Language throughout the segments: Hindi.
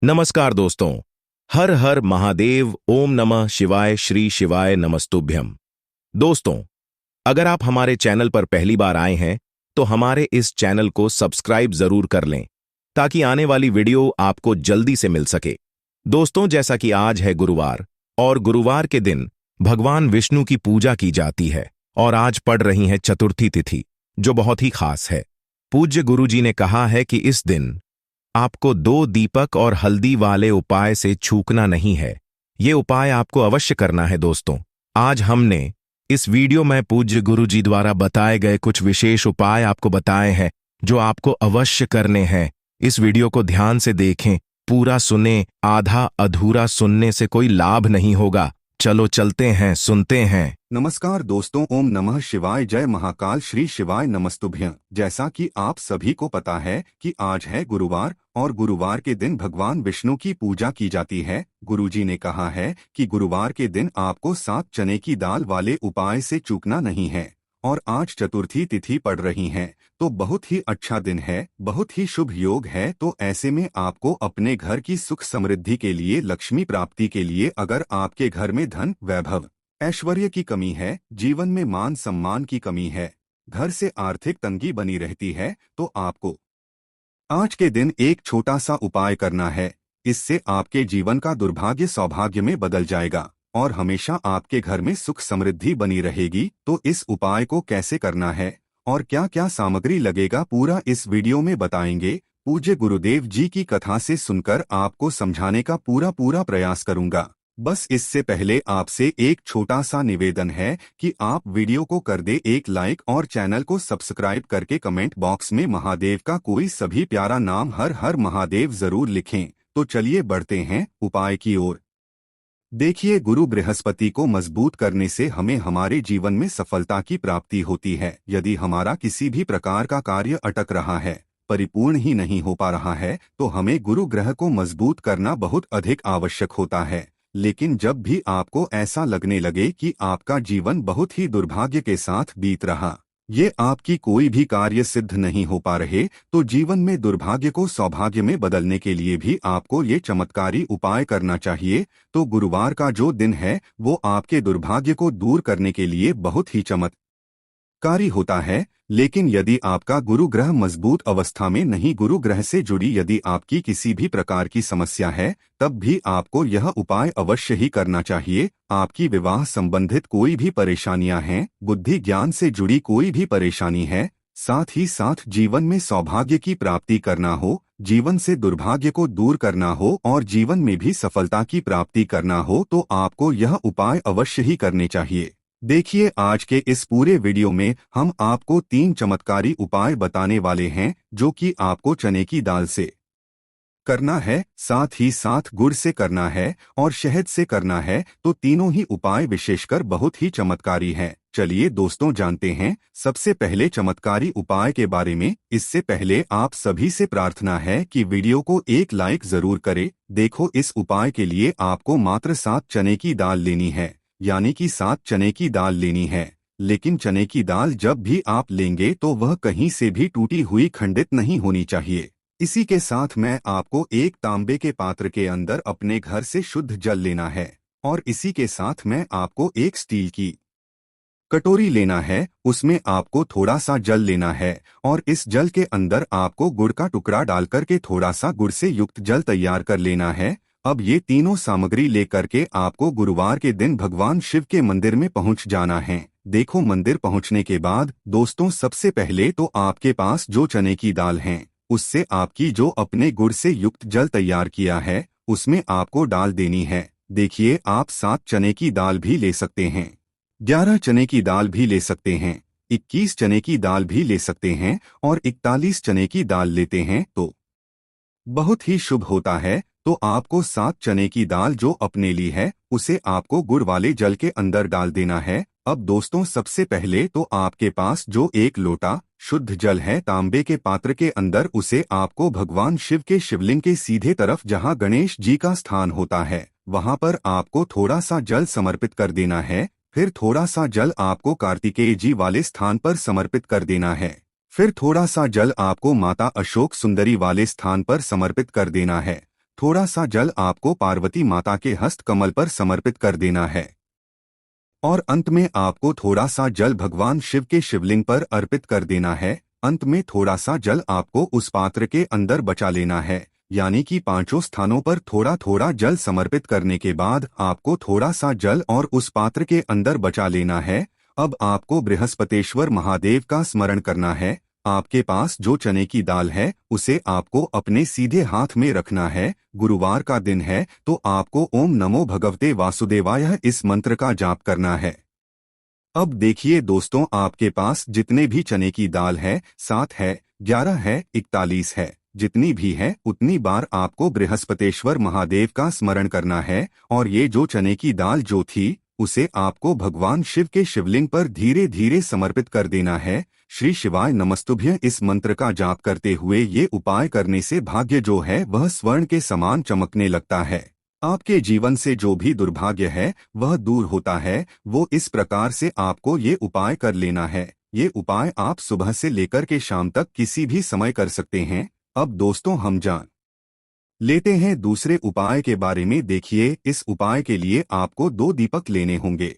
नमस्कार दोस्तों। हर हर महादेव, ओम नमः शिवाय, श्री शिवाय नमस्तुभ्यम। दोस्तों, अगर आप हमारे चैनल पर पहली बार आए हैं तो हमारे इस चैनल को सब्सक्राइब जरूर कर लें ताकि आने वाली वीडियो आपको जल्दी से मिल सके। दोस्तों, जैसा कि आज है गुरुवार और गुरुवार के दिन भगवान विष्णु की पूजा की जाती है और आज पड़ रही है चतुर्थी तिथि, जो बहुत ही खास है। पूज्य गुरुजी ने कहा है कि इस दिन आपको 2 दीपक और हल्दी वाले उपाय से चूकना नहीं है। ये उपाय आपको अवश्य करना है। दोस्तों, आज हमने इस वीडियो में पूज्य गुरुजी द्वारा बताए गए कुछ विशेष उपाय आपको बताए हैं जो आपको अवश्य करने हैं। इस वीडियो को ध्यान से देखें, पूरा सुने, आधा अधूरा सुनने से कोई लाभ नहीं होगा। चलो चलते हैं, सुनते हैं। नमस्कार दोस्तों, ओम नमः शिवाय, जय महाकाल, श्री शिवाय नमस्तुभ्यं। जैसा कि आप सभी को पता है कि आज है गुरुवार और गुरुवार के दिन भगवान विष्णु की पूजा की जाती है। गुरुजी ने कहा है कि गुरुवार के दिन आपको 7 चने की दाल वाले उपाय से चूकना नहीं है और आज चतुर्थी तिथि पड़ रही है, तो बहुत ही अच्छा दिन है, बहुत ही शुभ योग है। तो ऐसे में आपको अपने घर की सुख समृद्धि के लिए, लक्ष्मी प्राप्ति के लिए, अगर आपके घर में धन, वैभव, ऐश्वर्य की कमी है, जीवन में मान सम्मान की कमी है, घर से आर्थिक तंगी बनी रहती है, तो आपको आज के दिन एक छोटा सा उपाय करना है। इससे आपके जीवन का दुर्भाग्य सौभाग्य में बदल जाएगा और हमेशा आपके घर में सुख समृद्धि बनी रहेगी। तो इस उपाय को कैसे करना है और क्या क्या सामग्री लगेगा, पूरा इस वीडियो में बताएंगे। पूज्य गुरुदेव जी की कथा से सुनकर आपको समझाने का पूरा प्रयास करूंगा। बस इससे पहले आपसे एक छोटा सा निवेदन है कि आप वीडियो को कर दे एक लाइक और चैनल को सब्सक्राइब करके कमेंट बॉक्स में महादेव का कोई सभी प्यारा नाम हर हर महादेव जरूर लिखें। तो चलिए बढ़ते हैं उपाय की ओर। देखिए, गुरु बृहस्पति को मजबूत करने से हमें हमारे जीवन में सफलता की प्राप्ति होती है। यदि हमारा किसी भी प्रकार का कार्य अटक रहा है, परिपूर्ण ही नहीं हो पा रहा है, तो हमें गुरु ग्रह को मजबूत करना बहुत अधिक आवश्यक होता है। लेकिन जब भी आपको ऐसा लगने लगे कि आपका जीवन बहुत ही दुर्भाग्य के साथ बीत रहा, ये आपकी कोई भी कार्य सिद्ध नहीं हो पा रहे, तो जीवन में दुर्भाग्य को सौभाग्य में बदलने के लिए भी आपको ये चमत्कारी उपाय करना चाहिए। तो गुरुवार का जो दिन है वो आपके दुर्भाग्य को दूर करने के लिए बहुत ही चमत्कारी होता है। लेकिन यदि आपका गुरु ग्रह मजबूत अवस्था में नहीं, गुरु ग्रह से जुड़ी यदि आपकी किसी भी प्रकार की समस्या है, तब भी आपको यह उपाय अवश्य ही करना चाहिए। आपकी विवाह संबंधित कोई भी परेशानियां हैं, बुद्धि ज्ञान से जुड़ी कोई भी परेशानी है, साथ ही साथ जीवन में सौभाग्य की प्राप्ति करना हो, जीवन से दुर्भाग्य को दूर करना हो और जीवन में भी सफलता की प्राप्ति करना हो, तो आपको यह उपाय अवश्य ही करने चाहिए। देखिए, आज के इस पूरे वीडियो में हम आपको 3 चमत्कारी उपाय बताने वाले हैं जो कि आपको चने की दाल से करना है, साथ ही साथ गुड़ से करना है और शहद से करना है। तो तीनों ही उपाय विशेषकर बहुत ही चमत्कारी हैं। चलिए दोस्तों, जानते हैं सबसे पहले चमत्कारी उपाय के बारे में। इससे पहले आप सभी से प्रार्थना है कि वीडियो को एक लाइक जरूर करें। देखो, इस उपाय के लिए आपको मात्र 7 चने की दाल लेनी है, यानी कि 7 चने की दाल लेनी है। लेकिन चने की दाल जब भी आप लेंगे तो वह कहीं से भी टूटी हुई, खंडित नहीं होनी चाहिए। इसी के साथ मैं आपको एक तांबे के पात्र के अंदर अपने घर से शुद्ध जल लेना है और इसी के साथ मैं आपको एक स्टील की कटोरी लेना है। उसमें आपको थोड़ा सा जल लेना है और इस जल के अंदर आपको गुड़ का टुकड़ा डालकर के थोड़ा सा गुड़ से युक्त जल तैयार कर लेना है। अब ये तीनों सामग्री लेकर के आपको गुरुवार के दिन भगवान शिव के मंदिर में पहुंच जाना है। देखो, मंदिर पहुंचने के बाद दोस्तों, सबसे पहले तो आपके पास जो चने की दाल है उससे आपकी जो अपने गुड़ से युक्त जल तैयार किया है उसमें आपको डाल देनी है। देखिए, आप 7 चने की दाल भी ले सकते हैं, 11 चने की दाल भी ले सकते हैं, 21 चने की दाल भी ले सकते हैं और 41 चने की दाल लेते हैं तो बहुत ही शुभ होता है। तो आपको 7 चने की दाल जो अपने ली है उसे आपको गुड़ वाले जल के अंदर डाल देना है। अब दोस्तों, सबसे पहले तो आपके पास जो 1 लोटा शुद्ध जल है तांबे के पात्र के अंदर, उसे आपको भगवान शिव के शिवलिंग के सीधे तरफ जहां गणेश जी का स्थान होता है वहां पर आपको थोड़ा सा जल समर्पित कर देना है। फिर थोड़ा सा जल आपको कार्तिकेय जी वाले स्थान पर समर्पित कर देना है। फिर थोड़ा सा जल आपको माता अशोक सुंदरी वाले स्थान पर समर्पित कर देना है। थोड़ा सा जल आपको पार्वती माता के हस्त कमल पर समर्पित कर देना है और अंत में आपको थोड़ा सा जल भगवान शिव के शिवलिंग पर अर्पित कर देना है। अंत में थोड़ा सा जल आपको उस पात्र के अंदर बचा लेना है, यानी कि 5 स्थानों पर थोड़ा थोड़ा जल समर्पित करने के बाद आपको थोड़ा सा जल और उस पात्र के अंदर बचा लेना है। अब आपको बृहस्पतेश्वर महादेव का स्मरण करना है। आपके पास जो चने की दाल है उसे आपको अपने सीधे हाथ में रखना है। गुरुवार का दिन है तो आपको ओम नमो भगवते वासुदेवाय इस मंत्र का जाप करना है। अब देखिए दोस्तों, आपके पास जितने भी चने की दाल है, 7 है, 11 है, 41 है, जितनी भी है उतनी बार आपको बृहस्पतेश्वर महादेव का स्मरण करना है। और ये जो चने की दाल जो थी उसे आपको भगवान शिव के शिवलिंग पर धीरे धीरे समर्पित कर देना है। श्री शिवाय नमस्तुभ्य इस मंत्र का जाप करते हुए ये उपाय करने से भाग्य जो है वह स्वर्ण के समान चमकने लगता है। आपके जीवन से जो भी दुर्भाग्य है वह दूर होता है। वो इस प्रकार से आपको ये उपाय कर लेना है। ये उपाय आप सुबह से लेकर के शाम तक किसी भी समय कर सकते हैं। अब दोस्तों हम जान लेते हैं दूसरे उपाय के बारे में। देखिए, इस उपाय के लिए आपको 2 दीपक लेने होंगे।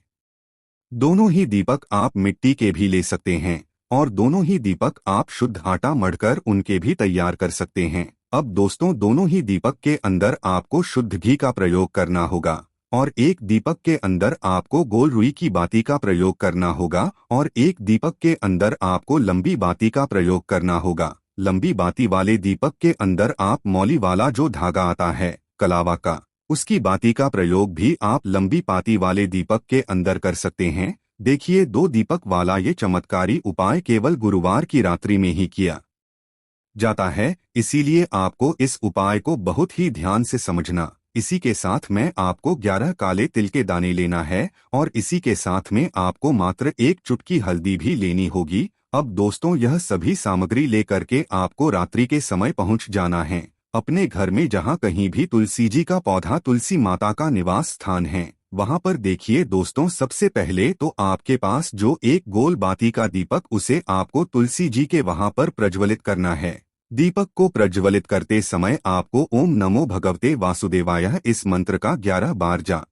दोनों ही दीपक आप मिट्टी के भी ले सकते हैं और दोनों ही दीपक आप शुद्ध आटा मढ़कर उनके भी तैयार कर सकते हैं। अब दोस्तों, दोनों ही दीपक के अंदर आपको शुद्ध घी का प्रयोग करना होगा और एक दीपक के अंदर आपको गोल रुई की बाती का प्रयोग करना होगा और एक दीपक के अंदर आपको लंबी बाती का प्रयोग करना होगा। लंबी बाती वाले दीपक के अंदर आप मौली वाला जो धागा आता है कलावा का, उसकी बाती का प्रयोग भी आप लंबी पाती वाले दीपक के अंदर कर सकते हैं। देखिए, 2 दीपक वाला ये चमत्कारी उपाय केवल गुरुवार की रात्रि में ही किया जाता है, इसीलिए आपको इस उपाय को बहुत ही ध्यान से समझना। इसी के साथ में आपको 11 काले तिल के दाने लेना है और इसी के साथ में आपको मात्र 1 चुटकी हल्दी भी लेनी होगी। अब दोस्तों, यह सभी सामग्री लेकर के आपको रात्रि के समय पहुंच जाना है अपने घर में, जहां कहीं भी तुलसी जी का पौधा, तुलसी माता का निवास स्थान है, वहां पर देखिए दोस्तों, सबसे पहले तो आपके पास जो एक गोल बाती का दीपक, उसे आपको तुलसी जी के वहां पर प्रज्वलित करना है। दीपक को प्रज्वलित करते समय आपको ओम नमो भगवते वासुदेवाय इस मंत्र का 11 बार जाप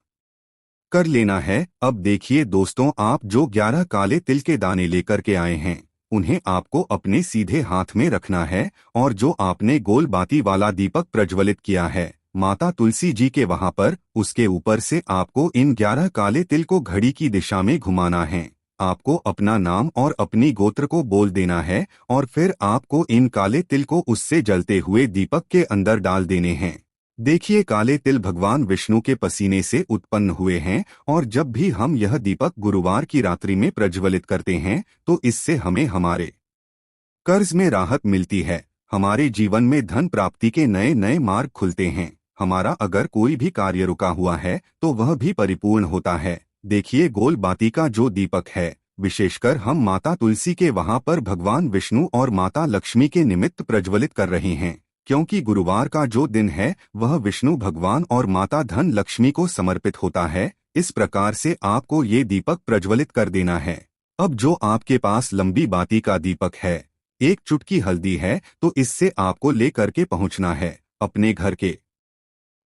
कर लेना है। अब देखिए दोस्तों, आप जो 11 काले तिल के दाने लेकर के आए हैं उन्हें आपको अपने सीधे हाथ में रखना है और जो आपने गोल बाती वाला दीपक प्रज्वलित किया है माता तुलसी जी के वहां पर, उसके ऊपर से आपको इन 11 काले तिल को घड़ी की दिशा में घुमाना है। आपको अपना नाम और अपनी गोत्र को बोल देना है और फिर आपको इन काले तिल को उससे जलते हुए दीपक के अंदर डाल देने हैं। देखिए, काले तिल भगवान विष्णु के पसीने से उत्पन्न हुए हैं और जब भी हम यह दीपक गुरुवार की रात्रि में प्रज्वलित करते हैं तो इससे हमें हमारे कर्ज में राहत मिलती है, हमारे जीवन में धन प्राप्ति के नए नए मार्ग खुलते हैं, हमारा अगर कोई भी कार्य रुका हुआ है तो वह भी परिपूर्ण होता है। देखिए, गोल बाती का जो दीपक है विशेषकर हम माता तुलसी के वहां पर भगवान विष्णु और माता लक्ष्मी के निमित्त प्रज्वलित कर रहे हैं, क्योंकि गुरुवार का जो दिन है वह विष्णु भगवान और माता धन लक्ष्मी को समर्पित होता है। इस प्रकार से आपको ये दीपक प्रज्वलित कर देना है। अब जो आपके पास लंबी बाती का दीपक है, 1 चुटकी हल्दी है, तो इससे आपको ले करके पहुंचना है अपने घर के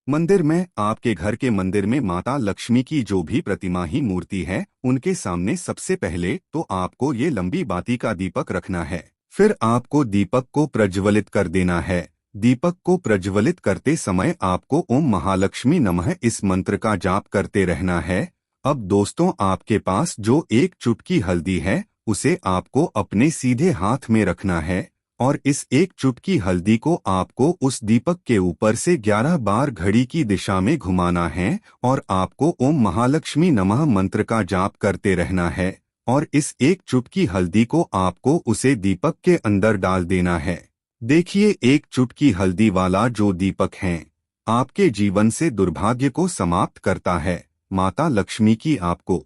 मंदिर में। आपके घर के मंदिर में माता लक्ष्मी की जो भी प्रतिमा ही मूर्ति है उनके सामने सबसे पहले तो आपको ये लंबी बाती का दीपक रखना है। फिर आपको दीपक को प्रज्वलित कर देना है। दीपक को प्रज्वलित करते समय आपको ओम महालक्ष्मी नमः इस मंत्र का जाप करते रहना है। अब दोस्तों, आपके पास जो 1 चुटकी हल्दी है उसे आपको अपने सीधे हाथ में रखना है और इस 1 चुटकी हल्दी को आपको उस दीपक के ऊपर से 11 बार घड़ी की दिशा में घुमाना है और आपको ओम महालक्ष्मी नमः मंत्र का जाप करते रहना है और इस 1 चुटकी हल्दी को आपको उसे दीपक के अंदर डाल देना है। देखिए, 1 चुटकी हल्दी वाला जो दीपक है आपके जीवन से दुर्भाग्य को समाप्त करता है। माता लक्ष्मी की आपको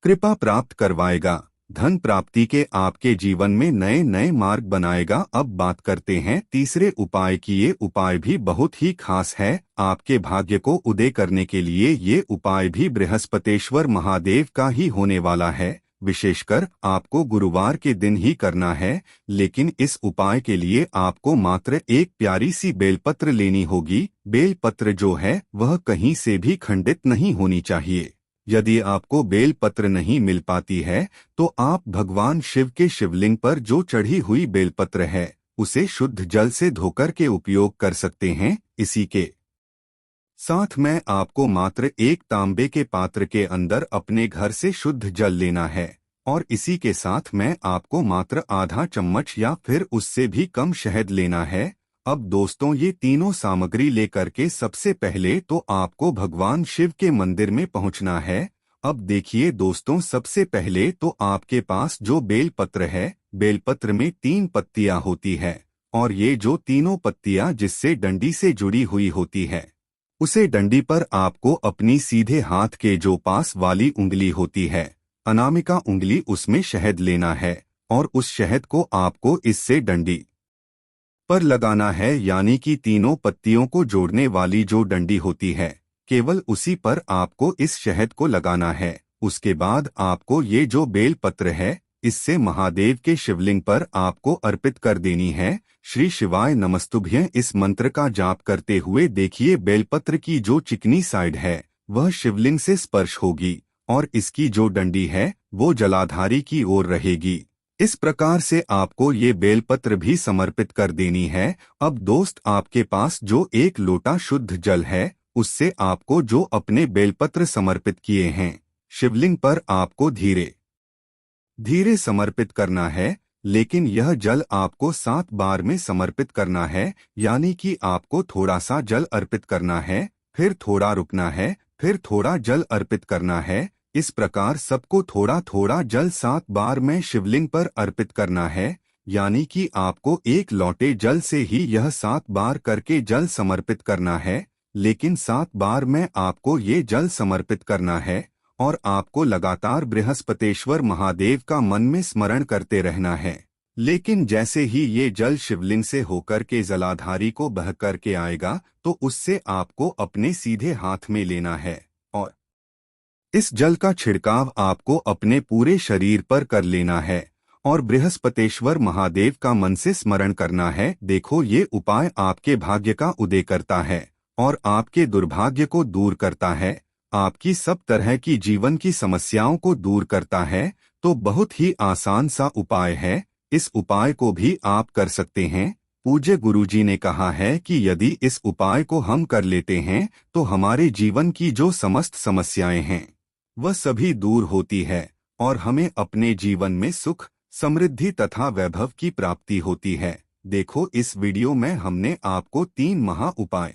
कृपा प्राप्त करवाएगा, धन प्राप्ति के आपके जीवन में नए नए मार्ग बनाएगा। अब बात करते हैं तीसरे उपाय की। ये उपाय भी बहुत ही खास है। आपके भाग्य को उदय करने के लिए ये उपाय भी बृहस्पतेश्वर महादेव का ही होने वाला है। विशेषकर आपको गुरुवार के दिन ही करना है, लेकिन इस उपाय के लिए आपको मात्र एक प्यारी सी बेलपत्र लेनी होगी। बेलपत्र जो है वह कहीं से भी खंडित नहीं होनी चाहिए। यदि आपको बेलपत्र नहीं मिल पाती है तो आप भगवान शिव के शिवलिंग पर जो चढ़ी हुई बेलपत्र है उसे शुद्ध जल से धोकर के उपयोग कर सकते हैं। इसी के साथ में आपको मात्र एक तांबे के पात्र के अंदर अपने घर से शुद्ध जल लेना है और इसी के साथ में आपको मात्र आधा चम्मच या फिर उससे भी कम शहद लेना है। अब दोस्तों, ये तीनों सामग्री लेकर के सबसे पहले तो आपको भगवान शिव के मंदिर में पहुंचना है। अब देखिए दोस्तों, सबसे पहले तो आपके पास जो बेलपत्र है, बेलपत्र में 3 पत्तियां होती है और ये जो तीनों पत्तियां जिससे डंडी से जुड़ी हुई होती है, उसे डंडी पर आपको अपनी सीधे हाथ के जो पास वाली उंगली होती है, अनामिका उंगली, उसमें शहद लेना है और उस शहद को आपको इससे डंडी पर लगाना है, यानी कि तीनों पत्तियों को जोड़ने वाली जो डंडी होती है केवल उसी पर आपको इस शहद को लगाना है। उसके बाद आपको ये जो बेल पत्र है इससे महादेव के शिवलिंग पर आपको अर्पित कर देनी है। श्री शिवाय नमस्तुभ्यं इस मंत्र का जाप करते हुए देखिए बेलपत्र की जो चिकनी साइड है वह शिवलिंग से स्पर्श होगी और इसकी जो डंडी है वो जलाधारी की ओर रहेगी। इस प्रकार से आपको ये बेलपत्र भी समर्पित कर देनी है। अब दोस्त, आपके पास जो एक लोटा शुद्ध जल है उससे आपको जो अपने बेलपत्र समर्पित किए हैं शिवलिंग पर आपको धीरे धीरे समर्पित करना है, लेकिन यह जल आपको 7 बार में समर्पित करना है, यानी कि आपको थोड़ा सा जल अर्पित करना है, फिर थोड़ा रुकना है, फिर थोड़ा जल अर्पित करना है। इस प्रकार सबको थोड़ा थोड़ा जल 7 बार में शिवलिंग पर अर्पित करना है, यानी कि आपको एक लोटे जल से ही यह 7 बार करके जल समर्पित करना है। लेकिन 7 बार में आपको ये जल समर्पित करना है और आपको लगातार बृहस्पतेश्वर महादेव का मन में स्मरण करते रहना है। लेकिन जैसे ही ये जल शिवलिंग से होकर के जलाधारी को बह करके आएगा तो उससे आपको अपने सीधे हाथ में लेना है और इस जल का छिड़काव आपको अपने पूरे शरीर पर कर लेना है और बृहस्पतेश्वर महादेव का मन से स्मरण करना है। देखो, ये उपाय आपके भाग्य का उदय करता है और आपके दुर्भाग्य को दूर करता है, आपकी सब तरह की जीवन की समस्याओं को दूर करता है। तो बहुत ही आसान सा उपाय है, इस उपाय को भी आप कर सकते हैं। पूज्य गुरुजी ने कहा है कि यदि इस उपाय को हम कर लेते हैं तो हमारे जीवन की जो समस्त समस्याएं हैं वह सभी दूर होती है और हमें अपने जीवन में सुख, समृद्धि तथा वैभव की प्राप्ति होती है। देखो, इस वीडियो में हमने आपको 3 महा उपाय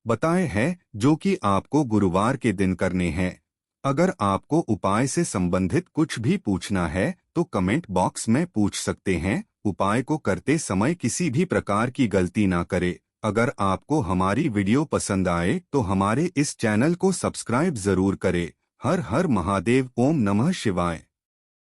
बताए हैं जो कि आपको गुरुवार के दिन करने हैं। अगर आपको उपाय से संबंधित कुछ भी पूछना है तो कमेंट बॉक्स में पूछ सकते हैं। उपाय को करते समय किसी भी प्रकार की गलती ना करें। अगर आपको हमारी वीडियो पसंद आए तो हमारे इस चैनल को सब्सक्राइब जरूर करें। हर हर महादेव। ओम नमः शिवाय।